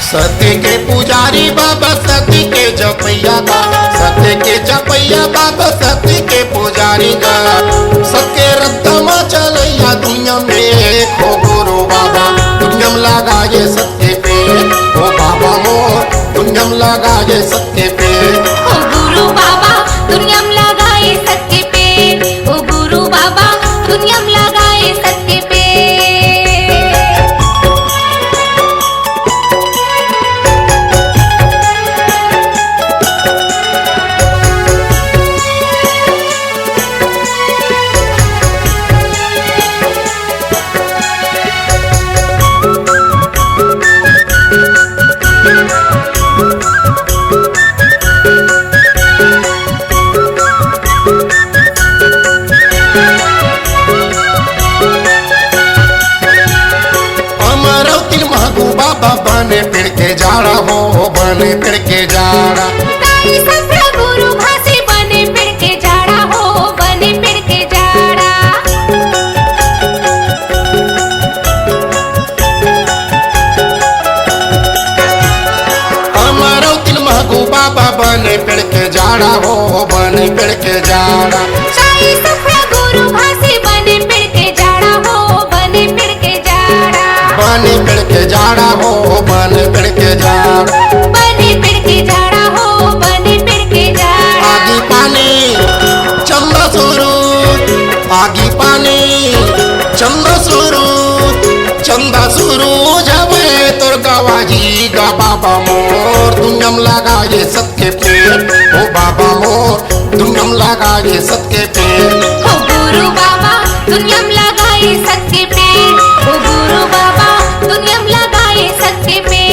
सत्य के पुजारी बाबा सत्य के जपैया का, सत्य के जपैया बाबा सत्य के पुजारी का। सत्य रत्तमा चलैया दुनिया में हो गुरु बाबा दुनिया में लगा ये सत्य पे, ओ बाबा मोर दुनिया में लगा ये सत्य पे, ओ गुरु बाबा दुनिया में लगा ये सत्य पे, ओ गुरु बाबा दुनिया में लगा ये सत्य पे। बाबा बने पेड़ के जाड़ा हो, बने पेड़ के जाड़ा। गुरु भासी बने पेड़ के जाड़ा हो, बने पेड़ के जाड़ा। हमारा तिल महगू बाबा बने पेड़ के जाड़ा हो, बने पेड़ के जाड़ा। गुरु भासी बने पेड़ के जाड़ा हो, बने पेड़ के जाड़ा। बने पेड़ के जाड़ा हो, बने पेड़ के जाड़ा। बने पेड़ के जाड़ा हो, बने पेड़ के जाड़ा। आगी पानी चंदा सुरू, आगी पानी चंदा सुरू, चंदा सुरू जब तोर गवाजी गा बाबा मोर दुनिया में लगा ये सत्य पे, ओ बाबा मोर दुनिया में लगा ये सत्य पे, ओ गुरु बाबा दुनिया में लगा ये सत्य पे, ओ गुरु बाबा दुनिया में लगा ये सत्य पे।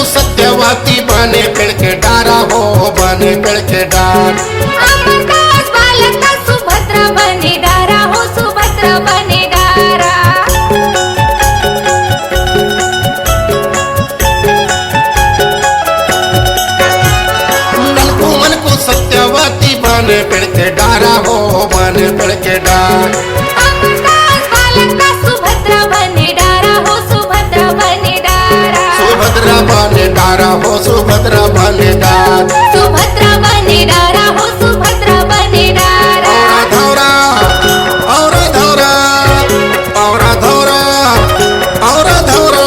सत्यवाती बने पेड़ के डारा हो, बने पेड़ के डार। अमरदास बालका सुभद्रा बने डारा हो, सुभद्रा बने डारा। मन को सत्यवाती बने पेड़ के डारा हो, बने पेड़ के डार। अमरदास बालका सुभद्रा बने डारा हो, सुभद्रा बने डारा। सुभद्रा बने डारा हो, सुभद्रा बने डार। सुभद्रा बने डारा हो, सुभद्रा बने डारा। धौरा और धौरा और धौरा और धौरा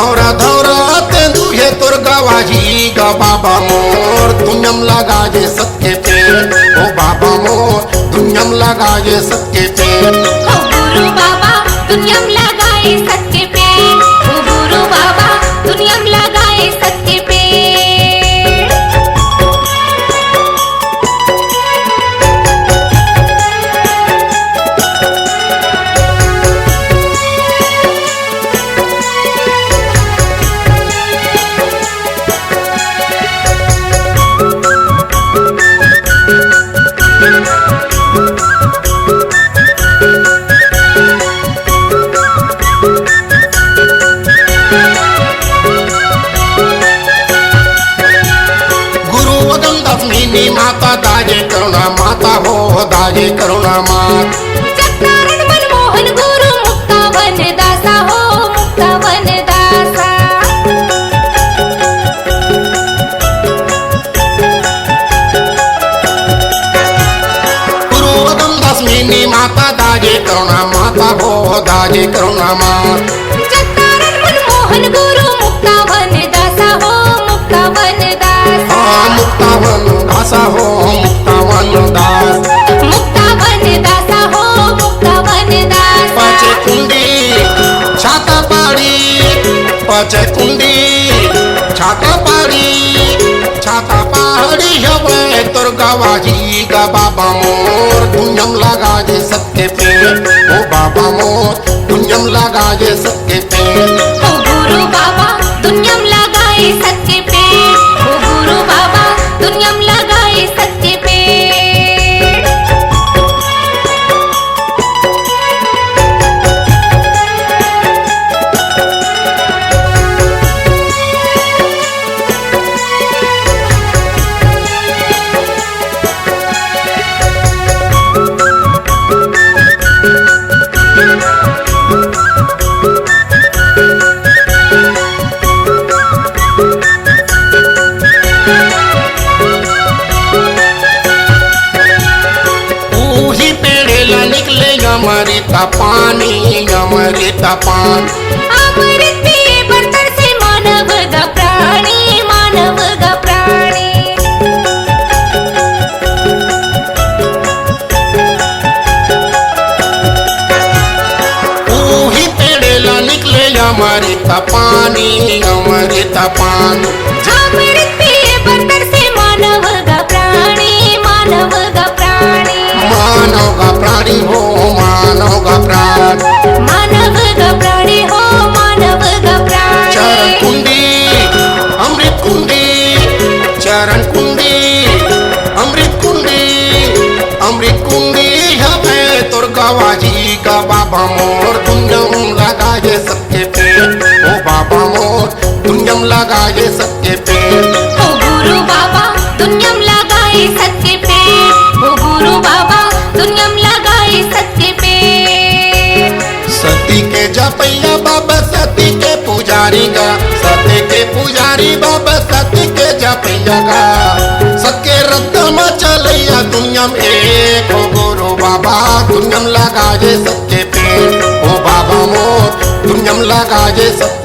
और धौरा तेंदु ये तोर गवाजी गा बाबा मोर दुनिया में लगा ये सत्य पे, ओ बाबा मोर दुनिया में लगा ये सत्य पे, ओ गुरु बाबा दुनिया में लगा ये सत्य पे, ओ गुरु बाबा दुनिया में लगा ये सत्य पे। माता दाजे करुणा माता हो, दाजे करुणा मात। चक्रारण मनमोहन गुरु मुक्ता वन दासा हो, मुक्ता वन दासा। गुरु वदम दसमिनी माता दाजे करुणा माता हो, दाजे करुणा मात। चक्रारण मनमोहन गुरु मुक्ता वन दासा हो, मुक्ता वन दासा। मुक्ता वन दासा हो, मुक्ता वन दास। मुक्ता वन दासा हो, मुक्ता वन दासा। पाचे कुंडी छाता पाड़ी, पाचे कुंडी छाता पाड़ी, छाता पहाड़ी हवे तोर गवाजी गा बाबा मोर दुनिया में लगा ये सत्य पे, ओ बाबा मोर दुनिया में लगा ये सत्य पे, ओ पानी अमृत पान। अमृत पिए बर्तर से मानव ग प्राणी, मानव ग प्राणी। ऊही पेड़ेला निकले अमृत पानी अमृत पान। अमृत पिए बर्तर से मानव ग प्राणी, मानव ग प्राणी। मानव का प्राणी हो मानव का प्राण। मानव ग प्राणी हो मानव ग प्राणी। चरण कुंडी अमृत कुंडी, चरण कुंडी अमृत कुंडी, अमृत कुंडी हमें तोर गवाजी का बाबा मोर दुनियम लगाए सबके पेट। ओ बाबा मोर दुनियम लगाए सबके पेट। ओ गुरु बाबा दुनियम लगाए सबके पेट। ओ गुरु बाबा दुनियम लगाए सबके पेट। सती के जपैया बाबा सती के पुजारी गा, सती के पुजारी बाबा सती के जपैया गा। सबके रत्तम चलैया दुनिया में एक। ओ गुरु बाबा दुनियम लगाए सबके पेट। ओ बाबा मोर दुनियम लगाए सब